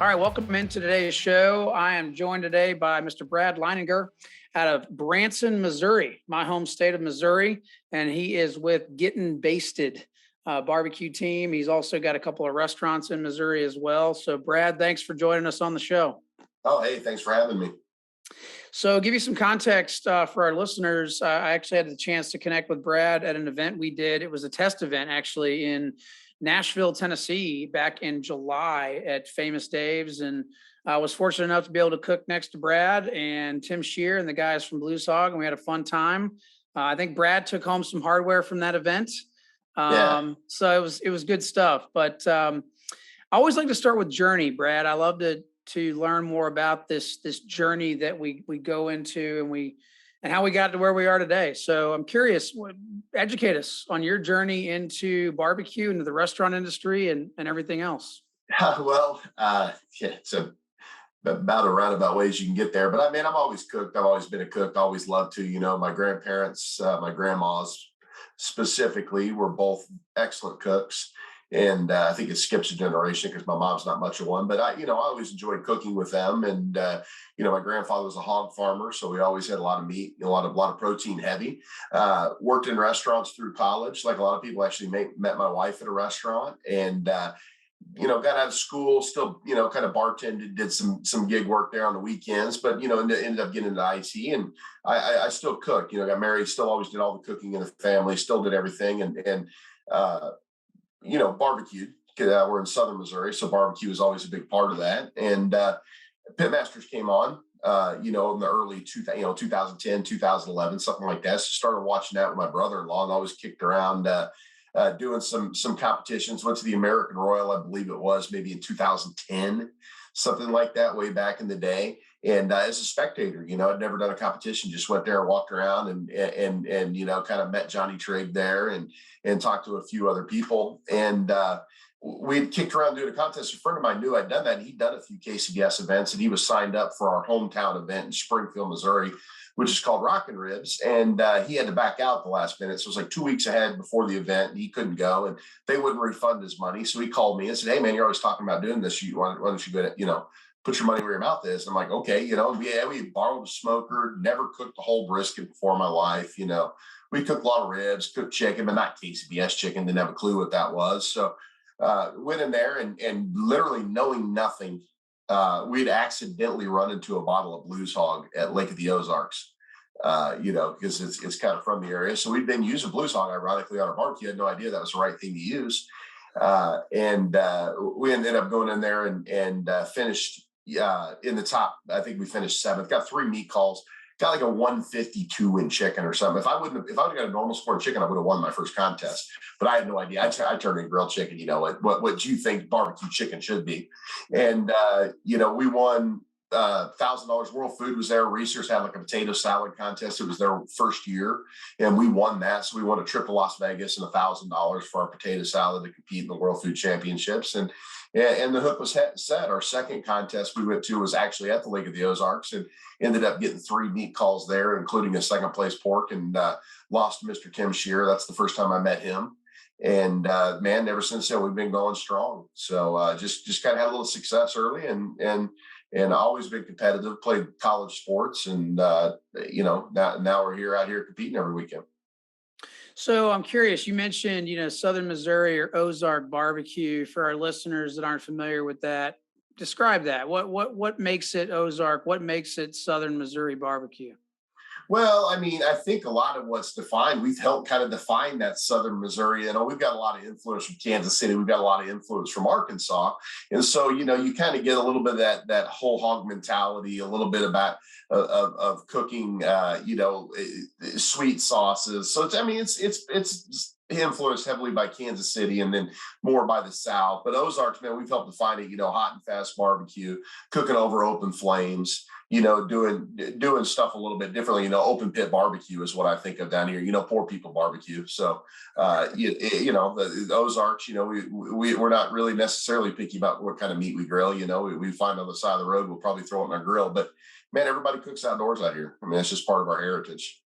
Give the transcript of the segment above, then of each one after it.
All right, welcome into today's show. I am joined today by Mr. Brad Leininger out of Branson, Missouri, my home state of Missouri, and he is with Gettin Basted barbecue team. He's also got a couple of restaurants in Missouri as well. So, Brad, thanks for joining us on the show. Oh, hey, thanks for having me. So, give you some context for our listeners. I actually had the chance to connect with Brad at an event we did. It was a test event actually in Nashville, Tennessee, back in July at Famous Dave's, and I was fortunate enough to be able to cook next to Brad and Tim Shear and the guys from Blues Hog, and we had a fun time. I think Brad took home some hardware from that event, so it was good stuff. But I always like to start with journey, Brad. I love to learn more about this journey that we go into and how we got to where we are today. So I'm curious, educate us on your journey into barbecue, into the restaurant industry and everything else. It's about a roundabout ways you can get there. But I mean, I've always cooked. I've always been a cook. Always loved to. My grandparents, my grandmas specifically, were both excellent cooks. And I think it skips a generation because my mom's not much of one, but I always enjoyed cooking with them. And my grandfather was a hog farmer, so we always had a lot of meat, a lot of protein heavy. Worked in restaurants through college, like a lot of people. Actually met my wife at a restaurant, and got out of school, still kind of bartended, did some gig work there on the weekends, but ended up getting into IT, and I still cook. Got married, still always did all the cooking in the family, still did everything, and barbecued. We're in Southern Missouri, so barbecue is always a big part of that. And Pitmasters came on, in the early 2010, 2011, something like that. So started watching that with my brother-in-law, and always kicked around doing some competitions. Went to the American Royal, I believe it was, maybe in 2010, something like that, way back in the day. And as a spectator, I'd never done a competition, just went there and walked around and kind of met Johnny Trigg there and talked to a few other people. And we'd kicked around doing a contest. A friend of mine knew I'd done that. And he'd done a few KCBS events, and he was signed up for our hometown event in Springfield, Missouri, which is called Rockin' Ribs. And he had to back out the last minute. So it was like 2 weeks ahead before the event, and he couldn't go, and they wouldn't refund his money. So he called me and said, "Hey man, you're always talking about doing this. Why don't you go put your money where your mouth is?" I'm like, okay, we borrowed a smoker, never cooked a whole brisket before in my life. We cooked a lot of ribs, cooked chicken, but not KCBS chicken. Didn't have a clue what that was. So went in there and literally knowing nothing, we'd accidentally run into a bottle of Blues Hog at Lake of the Ozarks, because it's kind of from the area. So we'd been using Blues Hog, ironically, on our barbecue. Had no idea that was the right thing to use. And we ended up going in there and finished in the top. I think we finished seventh. Got 3 meat calls. Got like a 152 in chicken or something. If I would have got a normal score in chicken, I would have won my first contest. But I had no idea. I turned in grilled chicken. What you think barbecue chicken should be, and we won. $1,000. World Food was there. Research had like a potato salad contest. It was their first year, and we won that. So we won a trip to Las Vegas and $1,000 for our potato salad to compete in the World Food Championships. And the hook was set. Our second contest we went to was actually at the Lake of the Ozarks, and ended up getting 3 meat calls there, including a second place pork, and lost to Mr. Tim Shear. That's the first time I met him. And man, ever since then we've been going strong. So just kind of had a little success early, and always been competitive, played college sports, and now we're out here competing every weekend. So I'm curious, you mentioned, Southern Missouri or Ozark barbecue. For our listeners that aren't familiar with that, describe that. What makes it Ozark? What makes it Southern Missouri barbecue? Well, I mean, I think a lot of what's defined, we've helped kind of define that Southern Missouri. We've got a lot of influence from Kansas City. We've got a lot of influence from Arkansas. And so, you kind of get a little bit of that whole hog mentality, a little bit about of cooking, sweet sauces. So it's influenced heavily by Kansas City and then more by the South. But Ozarks, man, we've helped define it, hot and fast barbecue, cooking over open flames, doing stuff a little bit differently. Open pit barbecue is what I think of down here, poor people barbecue. So, the Ozarks, we're not really necessarily picky about what kind of meat we grill. We find on the side of the road, we'll probably throw it in our grill. But man, everybody cooks outdoors out here. I mean, it's just part of our heritage.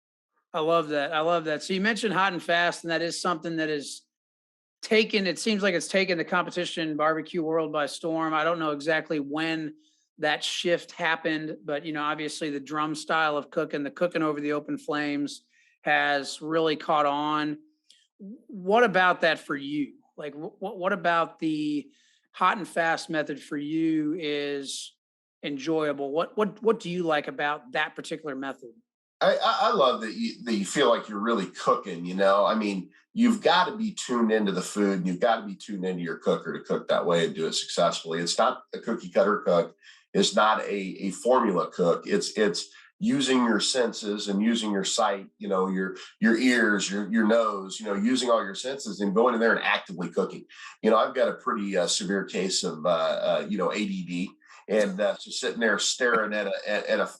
I love that. So you mentioned hot and fast, and that is something that is it seems like it's taken the competition barbecue world by storm. I don't know exactly when that shift happened, but obviously the drum style of cooking, the cooking over the open flames has really caught on. What about that for you? Like, what about the hot and fast method for you is enjoyable? What do you like about that particular method? I love that you feel like you're really cooking, I mean, you've got to be tuned into the food and you've got to be tuned into your cooker to cook that way and do it successfully. It's not a cookie cutter cook. It's not a formula cook. It's using your senses and using your sight, your ears, your nose, using all your senses and going in there and actively cooking. I've got a pretty severe case of ADD. And so sitting there staring at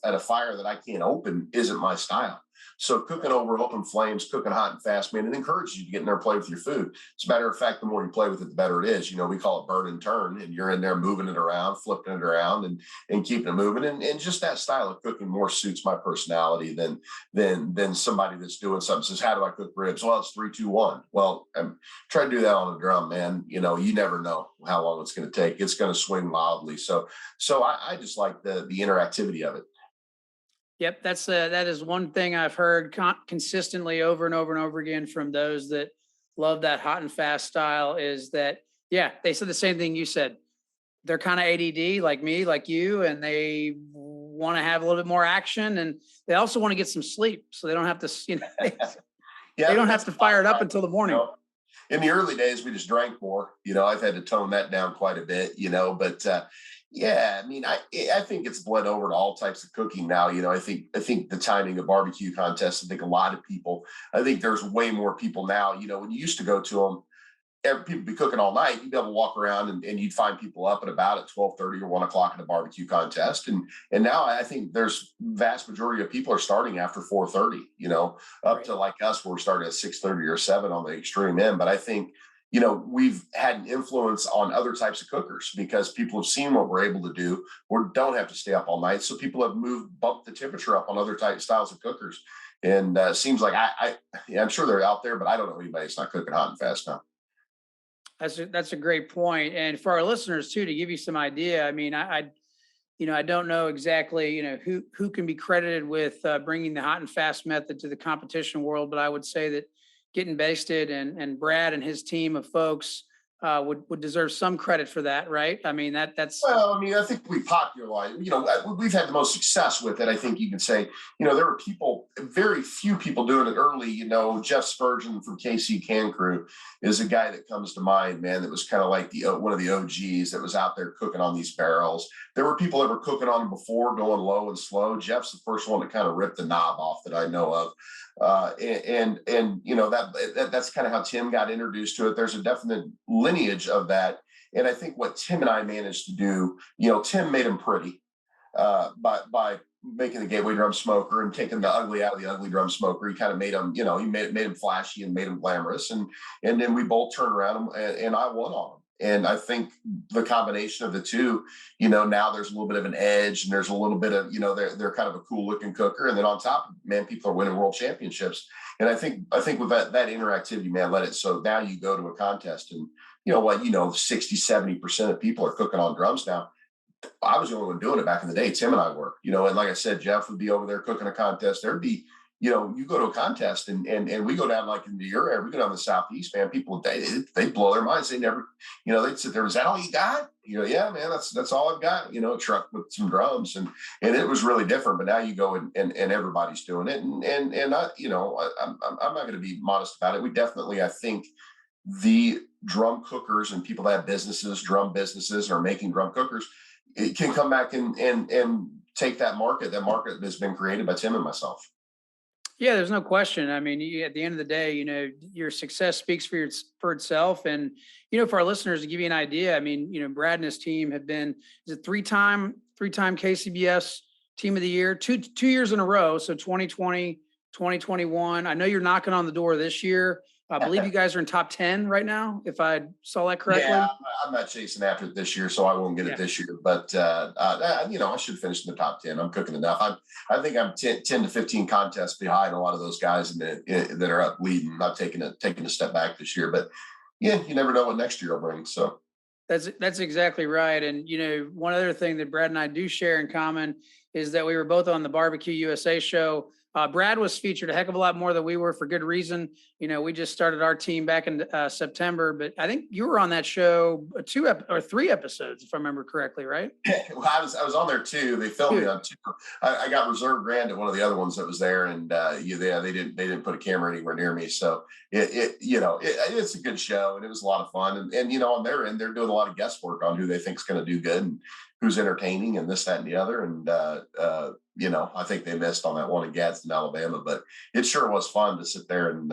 a fire that I can't open isn't my style. So cooking over open flames, cooking hot and fast, man, it encourages you to get in there and play with your food. As a matter of fact, the more you play with it, the better it is. We call it burn and turn, and you're in there moving it around, flipping it around, and keeping it moving. And just that style of cooking more suits my personality than somebody that's doing something. Says, how do I cook ribs? Well, it's 3, 2, 1. Well, try to do that on a drum, man. You never know how long it's going to take. It's going to swing wildly. So I just like the interactivity of it. Yep, that is one thing I've heard consistently over and over and over again from those that love that hot and fast style is that, yeah, they said the same thing you said. They're kind of ADD like me, like you, and they want to have a little bit more action, and they also want to get some sleep, so they don't have to, they don't have to fire it up until the morning. In the early days, we just drank more. I've had to tone that down quite a bit. But yeah, I mean, I think it's bled over to all types of cooking now. I think the timing of barbecue contests. I think a lot of people. I think there's way more people now. When you used to go to them, people be cooking all night. You'd be able to walk around and you'd find people up and about at 12:30 or 1 o'clock in a barbecue contest. And now I think there's vast majority of people are starting after 4:30. Up to like us, where we're starting at 6:30 or 7 on the extreme end. But I think we've had an influence on other types of cookers because people have seen what we're able to do or don't have to stay up all night. So people have bumped the temperature up on other styles of cookers. And it seems like I'm sure they're out there, but I don't know anybody that's not cooking hot and fast now. That's a great point. And for our listeners too, to give you some idea, I mean, I don't know exactly, who can be credited with bringing the hot and fast method to the competition world, but I would say that Gettin Basted and Brad and his team of folks would deserve some credit for that, right? I mean, that's. Well, I mean, I think we popularized, we've had the most success with it. I think you can say, there were very few people doing it early. Jeff Spurgeon from KC Can Crew is a guy that comes to mind, man, that was kind of like one of the OGs that was out there cooking on these barrels. There were people that were cooking on them before, going low and slow. Jeff's the first one to kind of rip the knob off that I know of. That's kind of how Tim got introduced to it. There's a definite lineage of that. And I think what Tim and I managed to do, Tim made him pretty by making the gateway drum smoker and taking the ugly out of the ugly drum smoker. He kind of made him, he made him flashy and made him glamorous. And then we both turned around and I won on him. And I think the combination of the two, now there's a little bit of an edge and there's a little bit of, they're kind of a cool looking cooker. And then on top, man, people are winning world championships. And I think with that interactivity, man, let it. So now you go to a contest and 60, 70% of people are cooking on drums now. I was the only one doing it back in the day. Tim and I were, and like I said, Jeff would be over there cooking a contest. There'd be, you go to a contest and we go down like into your area, we go down the Southeast, man, people, they blow their minds. They never, they'd sit there, is that all you got? Yeah, man, that's all I've got, a truck with some drums. And it was really different, but now you go and everybody's doing it. And I, I'm not going to be modest about it. We definitely, I think the drum cookers and people that have businesses, drum businesses or making drum cookers, it can come back and take that market that's been created by Tim and myself. Yeah, there's no question. I mean, at the end of the day, your success speaks for itself. And, for our listeners, to give you an idea, I mean, Brad and his team have been, is it three-time KCBS team of the year, two years in a row. So 2020, 2021. I know you're knocking on the door this year. I believe you guys are in top 10 right now, if I saw that correctly. Yeah, I'm not chasing after it this year, so I won't get it this year. But, I should finish in the top 10. I'm cooking enough. I think I'm 10 to 15 contests behind a lot of those guys that are up leading. I'm taking a step back this year. But, yeah, you never know what next year will bring. So That's exactly right. And one other thing that Brad and I do share in common is that we were both on the Barbecue USA show. Brad was featured a heck of a lot more than we were, for good reason. We just started our team back in September, but I think you were on that show or 3 episodes, if I remember correctly, right? well, I was on there too. They filmed me Dude. on two. I got reserve grand at one of the other ones that was there, and they didn't put a camera anywhere near me. So it's a good show, and it was a lot of fun. And on their end, they're doing a lot of guesswork on who they think's going to do good and who's entertaining and this, that, and the other. And I think they missed on that one in Gadsden, Alabama, but it sure was fun to sit there and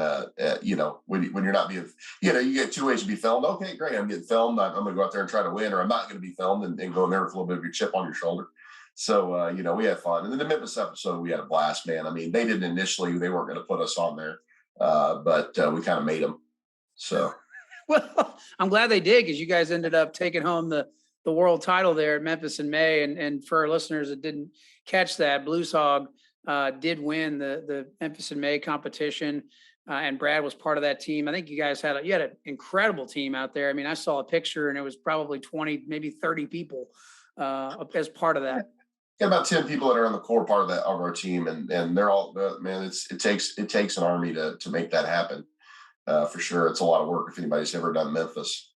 when you're not being, you get 2 ways to be filmed. Okay, great, I'm getting filmed. I'm going to go out there and try to win, or I'm not going to be filmed and go in there with a little bit of your chip on your shoulder. So we had fun. And then the Memphis episode, we had a blast, man. I mean, they weren't going to put us on there, but we kind of made them. So. Well, I'm glad they did, because you guys ended up taking home the world title there at Memphis in May. And for our listeners that didn't catch that, Blues Hog did win the Memphis in May competition, and Brad was part of that team. I think you guys had an incredible team out there. I mean, I saw a picture and it was probably 20, maybe 30 people as part of that. Got about 10 people that are on the core part of our team, and they're all, man. It takes an army to make that happen. For sure, it's a lot of work if anybody's ever done Memphis.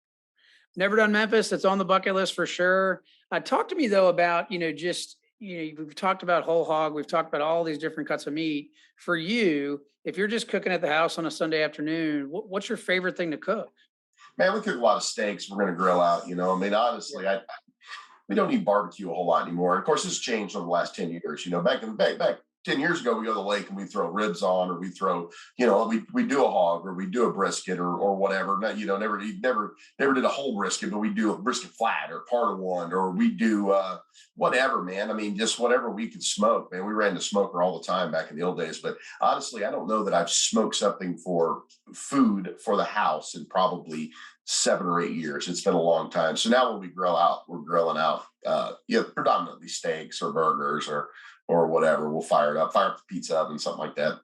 Never done Memphis. That's on the bucket list for sure. Talk to me though about, we've talked about whole hog. We've talked about all these different cuts of meat. For you, if you're just cooking at the house on a Sunday afternoon, what's your favorite thing to cook? Man, we cook a lot of steaks. We're going to grill out, I mean, honestly, we don't need barbecue a whole lot anymore. Of course, this changed over the last 10 years. Back 10 years ago, we go to the lake and we throw ribs on, or we throw, we do a hog, or we do a brisket, or whatever. Never did a whole brisket, but we do a brisket flat or part of one, or we do whatever, man. I mean, just whatever we could smoke, man. We ran the smoker all the time back in the old days. But honestly, I don't know that I've smoked something for food for the house in probably 7 or 8 years. It's been a long time. So now when we grill out, we're grilling out, predominantly steaks or burgers or whatever. We'll fire up the pizza oven, something like that.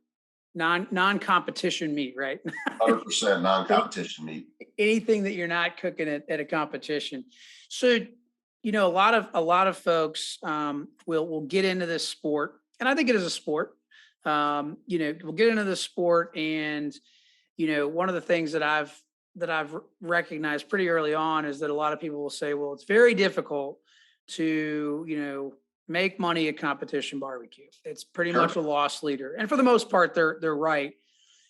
Non-competition meat, right? 100% non-competition meat. Anything that you're not cooking at a competition. So, a lot of folks will get into this sport, and I think it is a sport. We'll get into the sport, and one of the things that I've recognized pretty early on is that a lot of people will say, well, it's very difficult to make money at competition barbecue. It's pretty much a loss leader. And for the most part, they're right.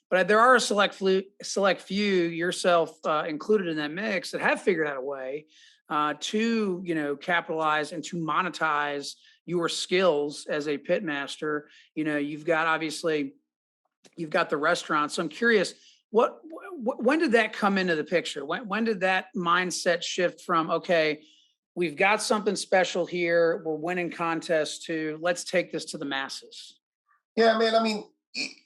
But there are a select few, yourself included in that mix, that have figured out a way to, capitalize and to monetize your skills as a pit master. You've got the restaurant. So I'm curious, when did that come into the picture? When did that mindset shift from, okay, we've got something special here, we're winning contests, to let's take this to the masses? Yeah, man. I mean,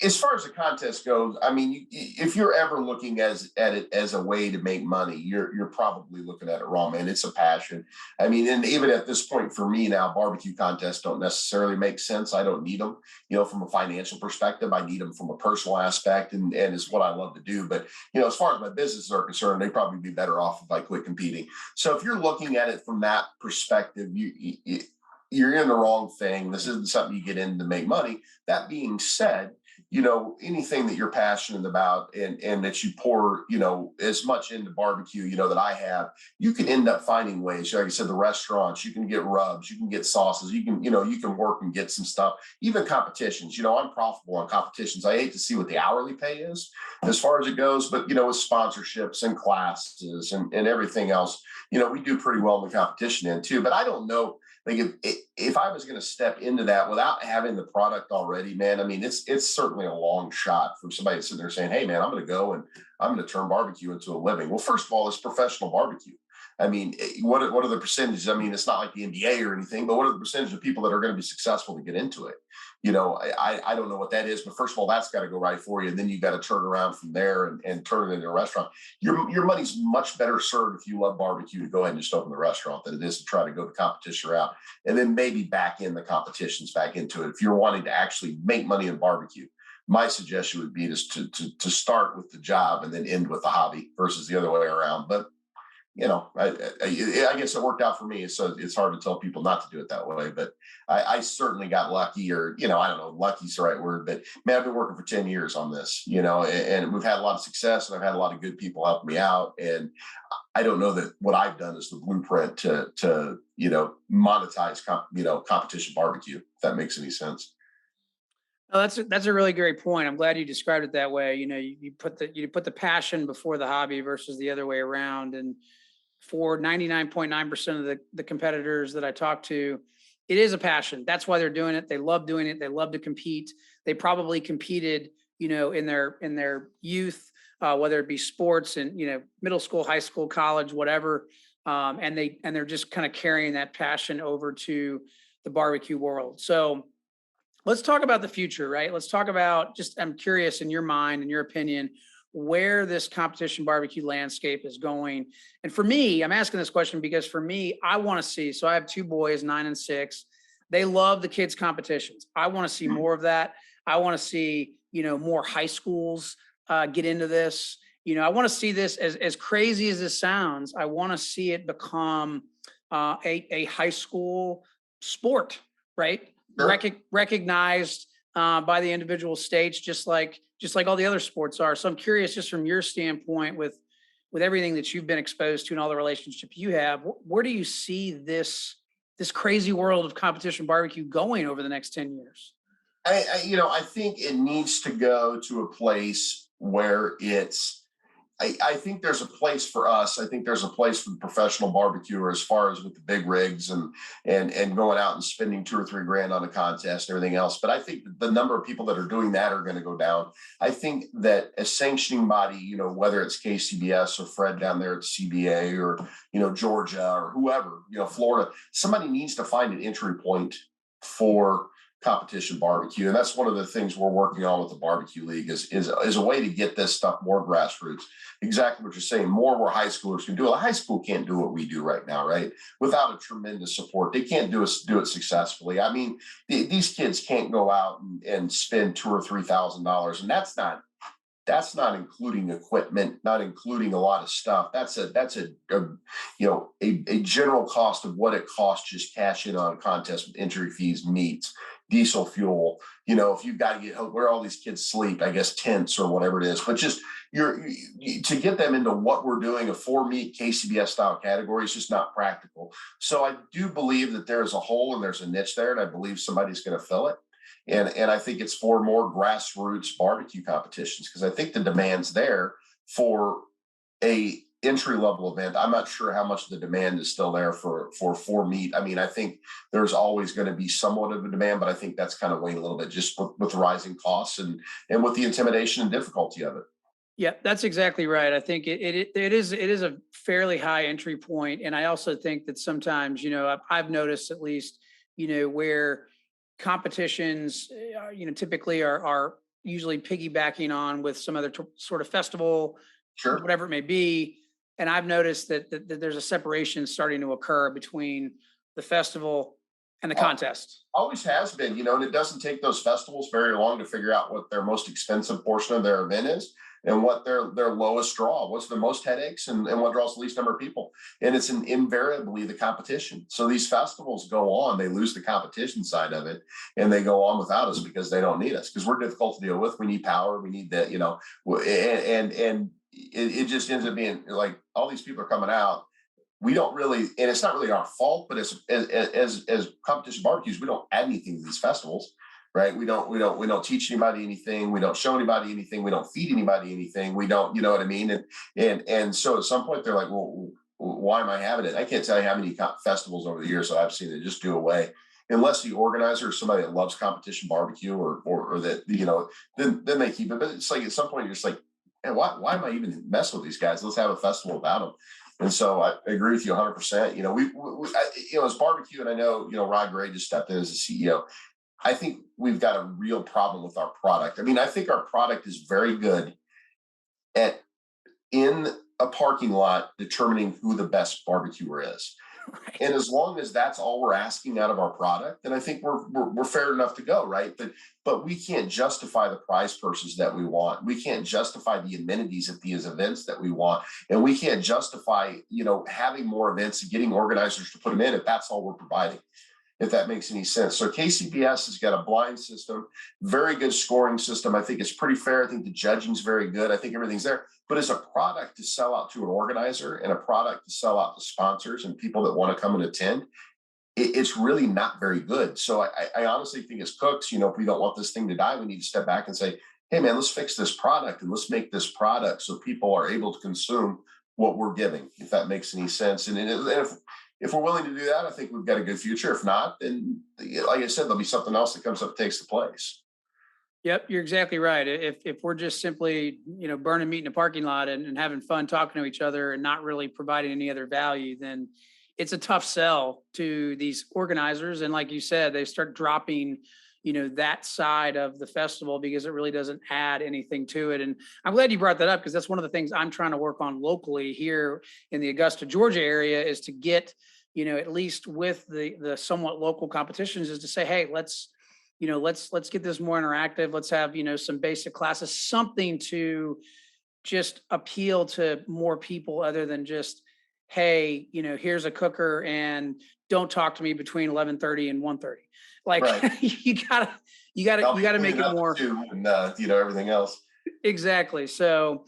as far as the contest goes, I mean, if you're ever looking at it as a way to make money, you're probably looking at it wrong, man. It's a passion. I mean, and even at this point for me now, barbecue contests don't necessarily make sense. I don't need them, from a financial perspective. I need them from a personal aspect, and it's what I love to do. But as far as my businesses are concerned, they'd probably be better off if I quit competing. So if you're looking at it from that perspective, you're in the wrong thing. This isn't something you get in to make money. That being said, anything that you're passionate about and that you pour, as much into barbecue, that I have, you can end up finding ways. Like I said, the restaurants, you can get rubs, you can get sauces, you can work and get some stuff, even competitions. I'm profitable on competitions. I hate to see what the hourly pay is as far as it goes, but, with sponsorships and classes and everything else, we do pretty well in the competition end too. But I don't know, like if I was going to step into that without having the product already, man, I mean, it's certainly a long shot from somebody sitting there saying, hey, man, I'm going to go and I'm going to turn barbecue into a living. Well, first of all, it's professional barbecue. I mean, what are the percentages? I mean, it's not like the NBA or anything, but what are the percentage of people that are going to be successful to get into it? I don't know what that is, but first of all, that's got to go right for you. And then you got to turn around from there and turn it into a restaurant. Your money's much better served if you love barbecue to go ahead and just open the restaurant than it is to try to go the competition route and then maybe back in the competitions back into it if you're wanting to actually make money in barbecue. my suggestion would be just to start with the job and then end with the hobby versus the other way around. But I guess it worked out for me. So it's hard to tell people not to do it that way. But I certainly got lucky, or, I don't know, lucky's the right word, but man, I've been working for 10 years on this, and we've had a lot of success, and I've had a lot of good people help me out. And I don't know that what I've done is the blueprint to monetize, competition barbecue, if that makes any sense. No, that's a really great point. I'm glad you described it that way. You put the passion before the hobby versus the other way around. And for 99.9% of the competitors that I talk to, it is a passion. That's why they're doing it. They love doing it. They love to compete. They probably competed, in their youth, whether it be sports and, middle school, high school, college, whatever. And they're just kind of carrying that passion over to the barbecue world. So let's talk about the future, right? Let's talk about, I'm curious, in your mind, in your opinion, where this competition barbecue landscape is going. And for me, I'm asking this question because for me, I want to see, so I have two boys, 9 and 6. They love the kids competitions. I want to see more of that. I want to see, more high schools get into this. I want to see this, as crazy as this sounds, I want to see it become a high school sport, right? Sure. Recognized by the individual states, just like all the other sports are. So I'm curious, just from your standpoint, with everything that you've been exposed to and all the relationships you have, where do you see this crazy world of competition barbecue going over the next 10 years? I think it needs to go to a place where I think there's a place for us. I think there's a place for the professional barbecuer, as far as with the big rigs and going out and spending $2 or $3 grand on a contest and everything else. But I think the number of people that are doing that are going to go down. I think that a sanctioning body, whether it's KCBS or Fred down there at CBA, or, Georgia or whoever, Florida, somebody needs to find an entry point for competition barbecue. And that's one of the things we're working on with the BBQ League is a way to get this stuff more grassroots. Exactly what you're saying, more where high schoolers can do it. A high school can't do what we do right now, right? Without a tremendous support, they can't do it successfully. I mean, these kids can't go out and spend $2,000 or $3,000, and that's not including equipment, not including a lot of stuff. That's a general cost of what it costs just cash in on a contest with entry fees, meats, diesel fuel. If you've got to get where all these kids sleep, I guess tents or whatever it is. But just to get them into what we're doing, a 4-meat KCBS style category, is just not practical. So I do believe that there is a hole and there's a niche there, and I believe somebody's going to fill it. And I think it's for more grassroots barbecue competitions, because I think the demand's there for a entry level event. I'm not sure how much the demand is still there for 4-meat. I mean, I think there's always going to be somewhat of a demand, but I think that's kind of waned a little bit just with rising costs and with the intimidation and difficulty of it. Yeah, that's exactly right. I think it is a fairly high entry point, and I also think that sometimes, I've noticed, at least, where competitions, typically are usually piggybacking on with some other sort of festival, Sure. whatever it may be. And I've noticed that there's a separation starting to occur between the festival and the contest. Always has been, and it doesn't take those festivals very long to figure out what their most expensive portion of their event is and what their lowest draw, what's the most headaches, and what draws the least number of people. And it's invariably the competition. So these festivals go on, they lose the competition side of it, and they go on without us because they don't need us, because we're difficult to deal with. We need power. We need that, and it just ends up being like all these people are coming out. We don't really, and it's not really our fault, but as competition barbecues, we don't add anything to these festivals, right? We don't teach anybody anything. We don't show anybody anything. We don't feed anybody anything. We don't, you know what I mean? And so at some point they're like, well, why am I having it? I can't tell you how many festivals over the years that I've seen it just do away. Unless the organizer is somebody that loves competition barbecue or that, then they keep it. But it's like at some point you're just like, man, why am I even messing with these guys? Let's have a festival without them. And so I agree with you 100%. We as barbecue, and I know, Rod Gray just stepped in as the CEO. I think we've got a real problem with our product. I mean, I think our product is very good at, in a parking lot, determining who the best barbecuer is. Right. And as long as that's all we're asking out of our product, then I think we're fair enough to go, right? But we can't justify the prize purses that we want. We can't justify the amenities at these events that we want, and we can't justify having more events and getting organizers to put them in if that's all we're providing. If that makes any sense. So KCBS has got a blind system, very good scoring system. I think it's pretty fair. I think the judging's very good. I think everything's there. But as a product to sell out to an organizer and a product to sell out to sponsors and people that want to come and attend, it's really not very good. So I honestly think as cooks, if we don't want this thing to die, we need to step back and say, hey man, let's fix this product and let's make this product so people are able to consume what we're giving, if that makes any sense. And if we're willing to do that, I think we've got a good future. If not, then like I said, there'll be something else that comes up, takes the place. Yep, you're exactly right. If we're just simply, burning meat in a parking lot and having fun talking to each other and not really providing any other value, then it's a tough sell to these organizers. And like you said, they start dropping, that side of the festival because it really doesn't add anything to it. And I'm glad you brought that up because that's one of the things I'm trying to work on locally here in the Augusta, Georgia area is to get, at least with the somewhat local competitions is to say, hey, let's get this more interactive. Let's have, some basic classes, something to just appeal to more people other than just, hey, here's a cooker and don't talk to me between 11:30 and 1:30. Like Right. you gotta make it more too, and everything else. exactly. So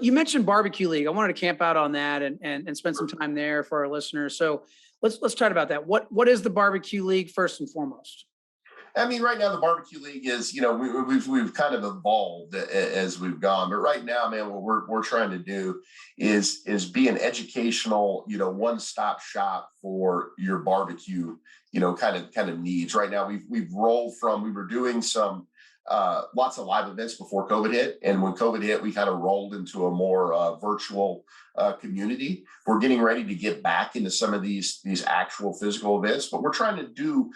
you mentioned BBQ League. I wanted to camp out on that and spend some time there for our listeners. So let's chat about that. What is the BBQ League first and foremost? I mean, right now the BBQ League is, we've kind of evolved as we've gone. But right now, man, what we're trying to do is be an educational, one-stop shop for your barbecue, kind of needs. Right now, we've rolled from we were doing some lots of live events before COVID hit, and when COVID hit, we kind of rolled into a more virtual community. We're getting ready to get back into some of these actual physical events, but we're trying to do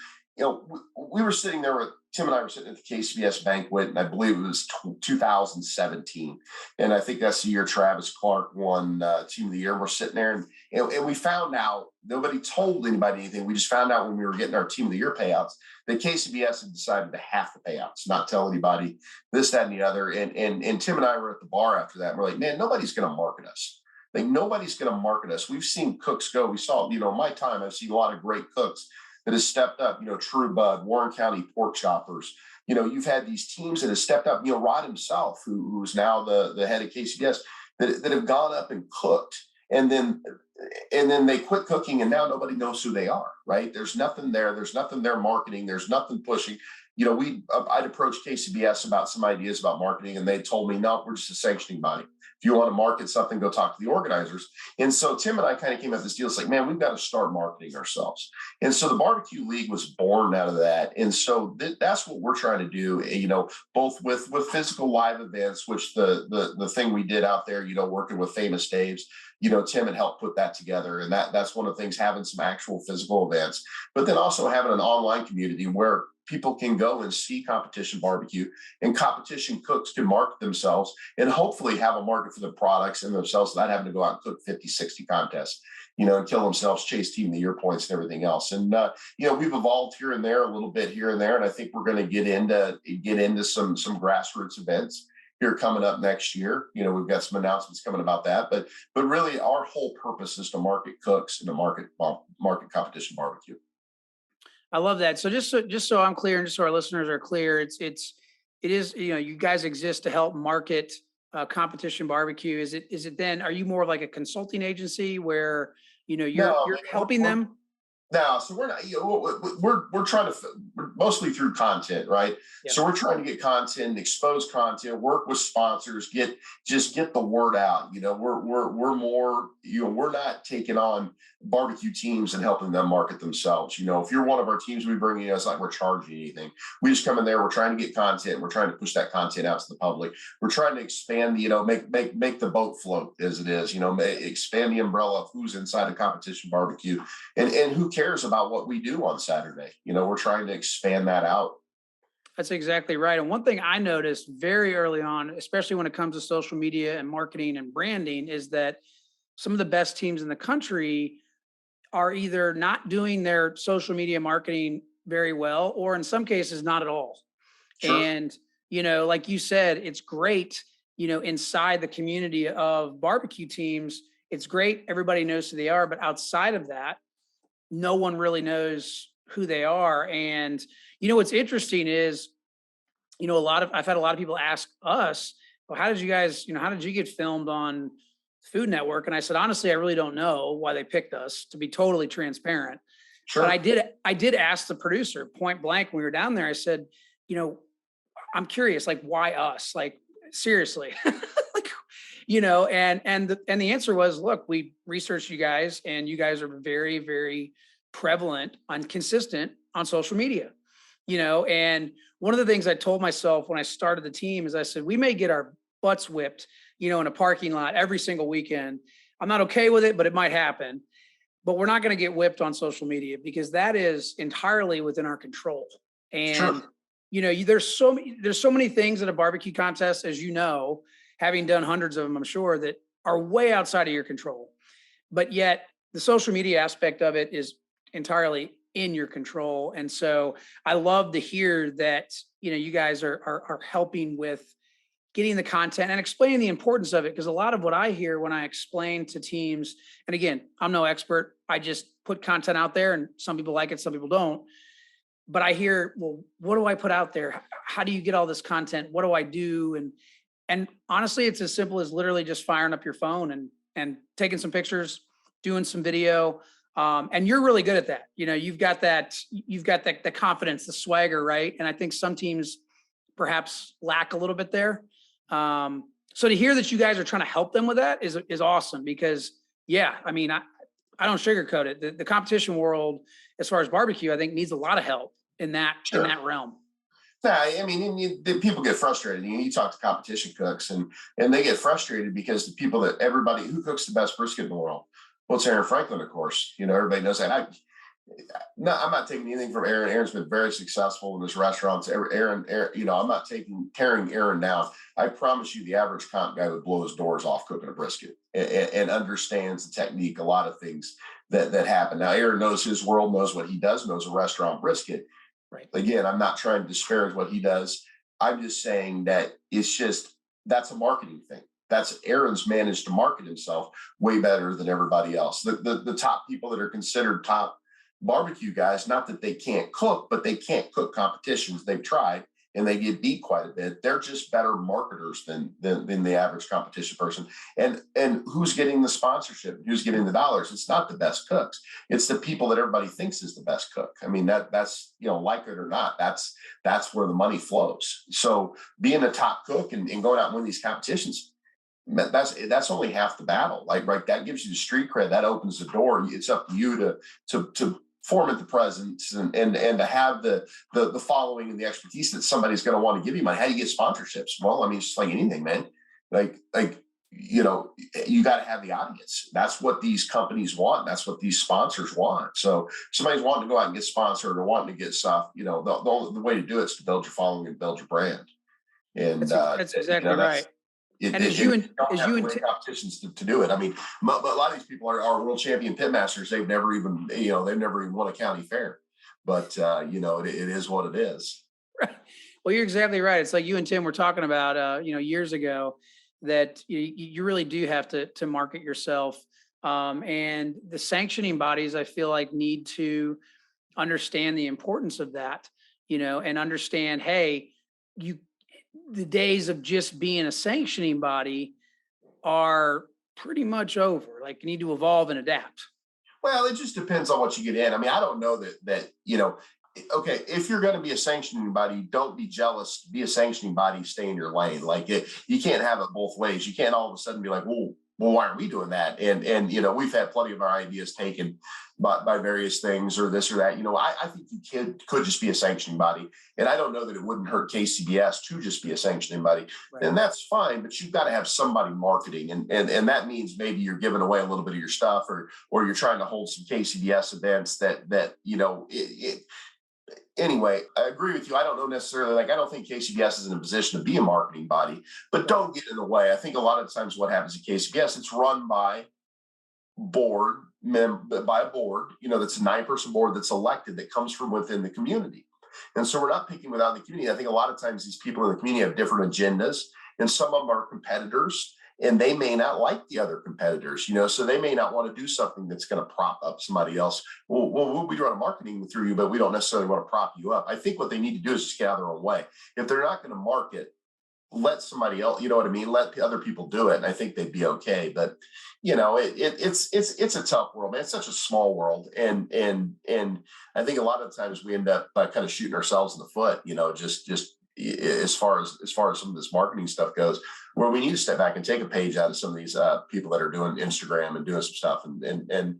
we were sitting there with Tim and I were sitting at the KCBS banquet, and I believe it was 2017. And I think that's the year Travis Clark won Team of the Year. We're sitting there, and we found out, nobody told anybody anything. We just found out when we were getting our Team of the Year payouts that KCBS had decided to half the payouts, not tell anybody this, that, and the other. And Tim and I were at the bar after that, and we're like, man, nobody's going to market us. Like, nobody's going to market us. We've seen cooks go. We saw, my time, I've seen a lot of great cooks that has stepped up, True Bud, Warren County Pork Choppers. You've had these teams that have stepped up, Rod himself, who's now the head of KCBS, that have gone up and cooked. And then they quit cooking, and now nobody knows who they are, right? There's nothing there. There's nothing there marketing. There's nothing pushing. I'd approached KCBS about some ideas about marketing, and they told me, no, we're just a sanctioning body. If you want to market something, go talk to the organizers. And so Tim and I kind of came up with this deal. It's like, man, we've got to start marketing ourselves. And so the BBQ League was born out of that. And so that's what we're trying to do, both with physical live events, which the thing we did out there, working with Famous Dave's, Tim had helped put that together. And that's one of the things, having some actual physical events, but then also having an online community where people can go and see competition barbecue, and competition cooks can market themselves and hopefully have a market for the products and themselves, not having to go out and cook 50, 60 contests, and kill themselves, chase Team of the Year points and everything else. And, we've evolved here and there, a little bit here and there. And I think we're going to get into some grassroots events here coming up next year. We've got some announcements coming about that, but really our whole purpose is to market cooks and to market competition barbecue. I love that. So just so I'm clear, and just so our listeners are clear, it is, you guys exist to help market competition barbecue. Is it then, are you more like a consulting agency where, you're helping them? No, so we're not. We're trying to. We're mostly through content, right? Yeah. So we're trying to get content, expose content, work with sponsors, get the word out. We're more. We're not taking on barbecue teams and helping them market themselves. If you're one of our teams, we bring you. It's like we're charging anything. We just come in there. We're trying to get content. We're trying to push that content out to the public. We're trying to expand. Make the boat float as it is. Expand the umbrella of who's inside a competition barbecue and who cares about what we do on Saturday. We're trying to expand that out. That's exactly right. And one thing I noticed very early on, especially when it comes to social media and marketing and branding, is that some of the best teams in the country are either not doing their social media marketing very well, or in some cases, not at all. Sure. And, like you said, it's great, inside the community of barbecue teams. It's great. Everybody knows who they are. But outside of that, no one really knows who they are. And, what's interesting is, I've had a lot of people ask us, well, how did you guys, how did you get filmed on Food Network? And I said, honestly, I really don't know why they picked us, to be totally transparent. But Sure. I did ask the producer point blank when we were down there. I said, you know, I'm curious, like, why us? Like, seriously. Like, and the answer was, look, we researched you guys, and you guys are very, very prevalent on consistent on social media. And one of the things I told myself when I started the team is, I said, we may get our butts whipped, in a parking lot every single weekend. I'm not okay with it, but it might happen. But we're not going to get whipped on social media, because that is entirely within our control. And Sure. there's so many things at a barbecue contest, as having done hundreds of them, I'm sure, that are way outside of your control. But yet the social media aspect of it is entirely in your control. And so I love to hear that, you guys are helping with getting the content and explaining the importance of it. Because a lot of what I hear when I explain to teams, and again, I'm no expert, I just put content out there, and some people like it, some people don't. But I hear, well, what do I put out there? How do you get all this content? What do I do? And honestly, it's as simple as literally just firing up your phone and taking some pictures, doing some video. And you're really good at that. You've got that the confidence, the swagger, right? And I think some teams perhaps lack a little bit there. So to hear that you guys are trying to help them with that is awesome, because yeah, I mean, I don't sugarcoat it. The competition world, as far as barbecue, I think needs a lot of help in that Sure. realm. Yeah, I mean, and people get frustrated. You talk to competition cooks, and they get frustrated because the people that everybody who cooks the best brisket in the world. Well, it's Aaron Franklin, of course. Everybody knows that. No, I'm not taking anything from Aaron. Aaron's been very successful in his restaurants. Aaron, I'm not tearing Aaron down. I promise you, the average comp guy would blow his doors off cooking a brisket, and understands the technique, a lot of things that happen. Now, Aaron knows his world, knows what he does, knows a restaurant brisket. Right. Again, I'm not trying to disparage what he does. I'm just saying that that's a marketing thing. That's Aaron's managed to market himself way better than everybody else. The top people that are considered top barbecue guys, not that they can't cook, but they can't cook competitions. They've tried and they get beat quite a bit. They're just better marketers than the average competition person. And who's getting the sponsorship? Who's getting the dollars? It's not the best cooks. It's the people that everybody thinks is the best cook. I mean, that's like it or not, that's where the money flows. So being a top cook and going out and win these competitions, that's only half the battle. Like, right, that gives you the street cred. That opens the door. It's up to you to format the presence and to have the following and the expertise that somebody's going to want to give you money. How do you get sponsorships? Well, I mean, it's just like anything, man. Like you got to have the audience. That's what these companies want. That's what these sponsors want. So somebody's wanting to go out and get sponsored or wanting to get stuff, the way to do it is to build your following and build your brand. And That's exactly right. And as you competitions to do it. I mean, a lot of these people are world champion pitmasters. They've never even won a county fair, but it is what it is. Right. Well, you're exactly right. It's like you and Tim were talking about, years ago, that you really do have to market yourself. And the sanctioning bodies, I feel like, need to understand the importance of that, and understand, hey, the days of just being a sanctioning body are pretty much over. Like, you need to evolve and adapt. Well, it just depends on what you get in. I mean, I don't know that okay, if you're going to be a sanctioning body, don't be jealous. Be a sanctioning body, stay in your lane. Like, you can't have it both ways. You can't all of a sudden be like, well, why aren't we doing that? And we've had plenty of our ideas taken by various things or this or that. I think you could just be a sanctioning body. And I don't know that it wouldn't hurt KCBS to just be a sanctioning body. Right. And that's fine, but you've got to have somebody marketing. And that means maybe you're giving away a little bit of your stuff, or you're trying to hold some KCBS events anyway, I agree with you. I don't know necessarily, I don't think KCBS is in a position to be a marketing body, but don't get in the way. I think a lot of times what happens at KCBS, it's run by board by a board, that's a 9-person board that's elected, that comes from within the community. And so we're not picking without the community. I think a lot of times these people in the community have different agendas, and some of them are competitors, and they may not like the other competitors, so they may not want to do something that's going to prop up somebody else. Well, we'll be running marketing through you, but we don't necessarily want to prop you up. I think what they need to do is just get out of their own way. If they're not going to market, let somebody else, you know what I mean? Let other people do it. And I think they'd be okay. But, it's a tough world, man. It's such a small world. And I think a lot of times we end up by kind of shooting ourselves in the foot, just as far as some of this marketing stuff goes, where we need to step back and take a page out of some of these people that are doing Instagram and doing some stuff and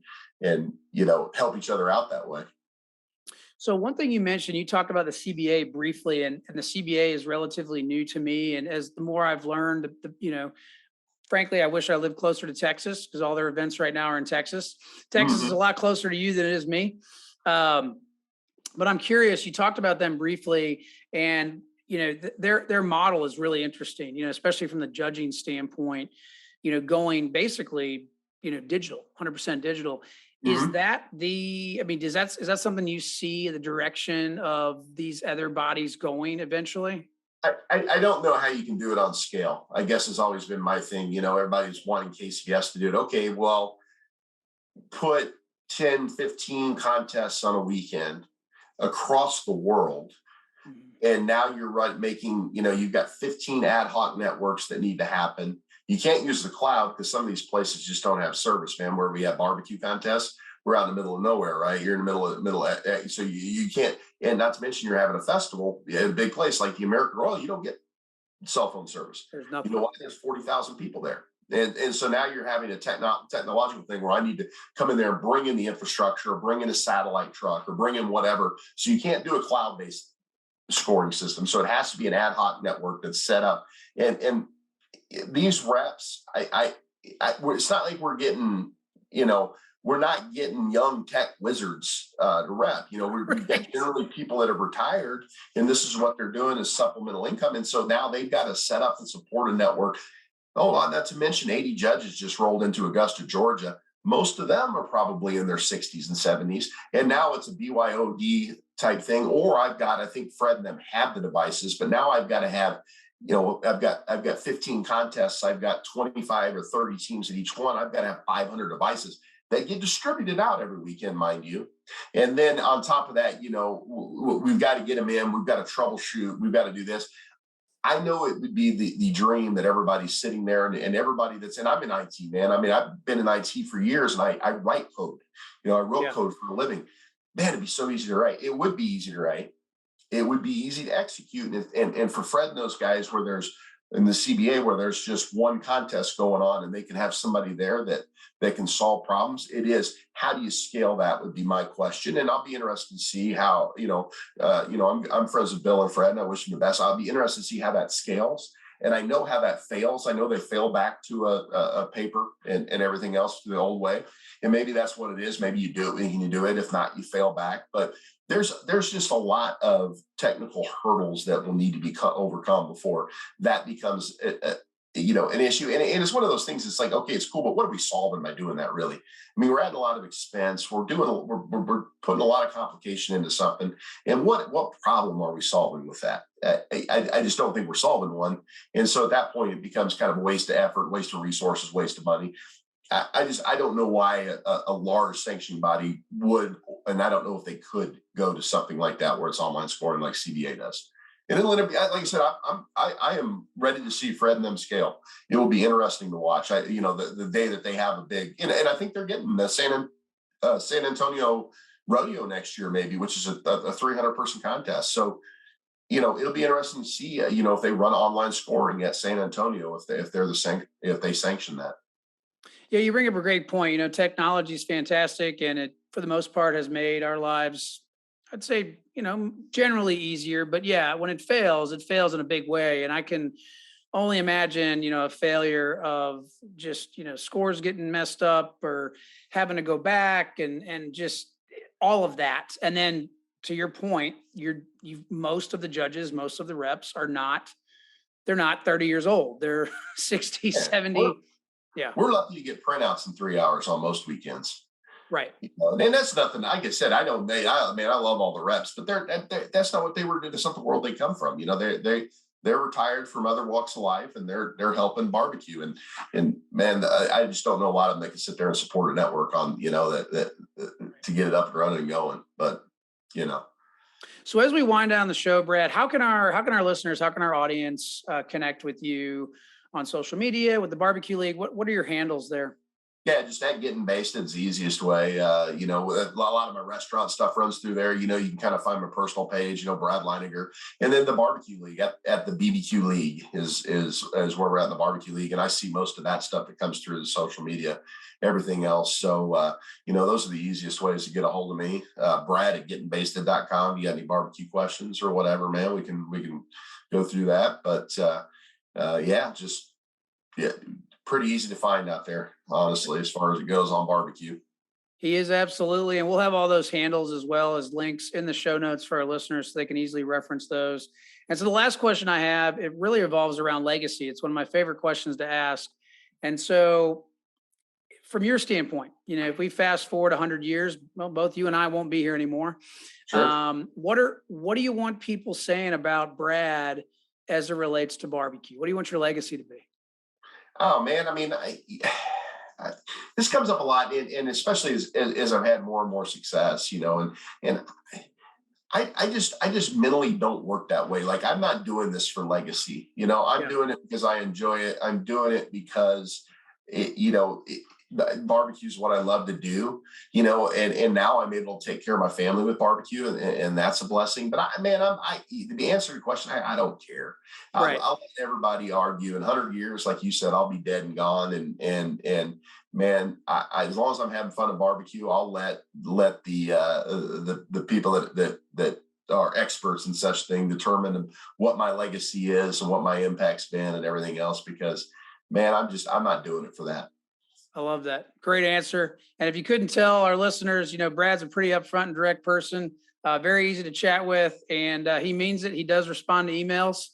help each other out that way. So one thing you mentioned, you talked about the CBA briefly, and the CBA is relatively new to me. And as the more I've learned, frankly, I wish I lived closer to Texas, because all their events right now are in Texas. Texas is a lot closer to you than it is me. But I'm curious, you talked about them briefly, and their model is really interesting, especially from the judging standpoint, going basically, digital, 100% digital. Is that is that something you see the direction of these other bodies going eventually? I don't know how you can do it on scale. I guess has always been my thing. Everybody's wanting KCBS to do it. Okay, well, put 10, 15 contests on a weekend across the world. And now you're making, you've got 15 ad hoc networks that need to happen. You can't use the cloud because some of these places just don't have service, man. Where we have barbecue contests, we're out in the middle of nowhere, right? You're in the middle of, so you can't, and not to mention you're having a festival, a big place like the American Royal, you don't get cell phone service. There's nothing. Why? There's 40,000 people there. And so now you're having a technological thing where I need to come in there and bring in the infrastructure, or bring in a satellite truck, or bring in whatever. So you can't do a cloud-based scoring system. So it has to be an ad hoc network that's set up. And these reps, it's not like we're getting, we're not getting young tech wizards to rep. We've got generally people that have retired, and this is what they're doing is supplemental income. And so now they've got to set up and support a network. Oh, not to mention 80 judges just rolled into Augusta, Georgia. Most of them are probably in their 60s and 70s. And now it's a BYOD type thing. Or I think Fred and them have the devices, but now I've got to have, I've got 15 contests. I've got 25 or 30 teams at each one. I've got to have 500 devices that get distributed out every weekend, mind you. And then on top of that, we've got to get them in. We've got to troubleshoot. We've got to do this. I know it would be the dream that everybody's sitting there and everybody and I'm in IT, man. I've been in IT for years, and I write code. I wrote code for a living. Man, it'd be so easy to write. It would be easy to write. It would be easy to execute. And for Fred and those guys, where there's in the CBA, where there's just one contest going on and they can have somebody there that can solve problems. It is, how do you scale that would be my question. And I'll be interested to see how, I'm friends with Bill and Fred, and I wish them the best. I'll be interested to see how that scales. And I know how that fails. I know they fail back to a paper and everything else to the old way. And maybe that's what it is. Maybe you do it and you do it. If not, you fail back. But there's just a lot of technical hurdles that will need to be overcome before that becomes an issue. And it's one of those things. It's like, okay, it's cool, but what are we solving by doing that? Really? I mean, we're adding a lot of expense. We're putting a lot of complication into something. And what problem are we solving with that? I just don't think we're solving one. And so at that point, it becomes kind of a waste of effort, waste of resources, waste of money. I don't know why a large sanctioning body would, and I don't know if they could go to something like that where it's online scoring like CBA does. And like I said, I am ready to see Fred and them scale. It will be interesting to watch. The day that they have a big, and I think they're getting the San Antonio rodeo next year, maybe, which is a 300-person contest. So, it'll be interesting to see, if they run online scoring at San Antonio, if they sanction that. Yeah, you bring up a great point. Technology is fantastic, and it, for the most part, has made our lives, I'd say, generally easier. But yeah, when it fails in a big way. And I can only imagine, a failure of just, scores getting messed up or having to go back and just all of that. And then to your point, most of the judges, most of the reps they're not 30 years old. They're 60, 70. Yeah. We're lucky to get printouts in 3 hours on most weekends. Right. And that's nothing. Like I said, I know I love all the reps, but that's not what they were doing. It's not the world they come from. They're retired from other walks of life, and they're helping barbecue. And man, I just don't know a lot of them that can sit there and support a network on that to get it up and running and going. But So as we wind down the show, Brad, how can our listeners, how can our audience connect with you on social media with the BBQ League? What are your handles there? Yeah, just at Gettin Basted is the easiest way. A lot of my restaurant stuff runs through there. You can kind of find my personal page, Brad Leininger. And then the BBQ League at the BBQ League is where we're at in the BBQ League. And I see most of that stuff that comes through the social media, everything else. So, those are the easiest ways to get a hold of me. Brad at gettinbasted.com. You got any barbecue questions or whatever, man, we can go through that. But pretty easy to find out there, honestly, as far as it goes on barbecue. He is, absolutely. And we'll have all those handles as well as links in the show notes for our listeners so they can easily reference those. And so the last question I have, it really revolves around legacy. It's one of my favorite questions to ask. And so from your standpoint, if we fast forward 100 years, well, both you and I won't be here anymore. Sure. What do you want people saying about Brad as it relates to barbecue? What do you want your legacy to be? Oh man, I mean, this comes up a lot, and especially as I've had more and more success, and I just mentally don't work that way. Like, I'm not doing this for legacy. I'm doing it because I enjoy it. I'm doing it because barbecue is what I love to do, and now I'm able to take care of my family with barbecue, and that's a blessing. But the answer to your question, I don't care. Right. I'll let everybody argue. In 100 years, like you said, I'll be dead and gone. And man, I as long as I'm having fun at barbecue, I'll let the people that are experts in such thing determine what my legacy is and what my impact's been and everything else, because man, I'm not doing it for that. I love that. Great answer. And if you couldn't tell our listeners, Brad's a pretty upfront and direct person, very easy to chat with, and he means it. He does respond to emails.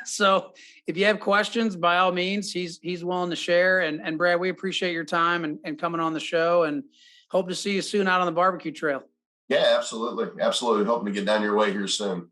So if you have questions, by all means, he's willing to share. And Brad, we appreciate your time and coming on the show, and hope to see you soon out on the barbecue trail. Yeah, absolutely. Absolutely. Hoping to get down your way here soon.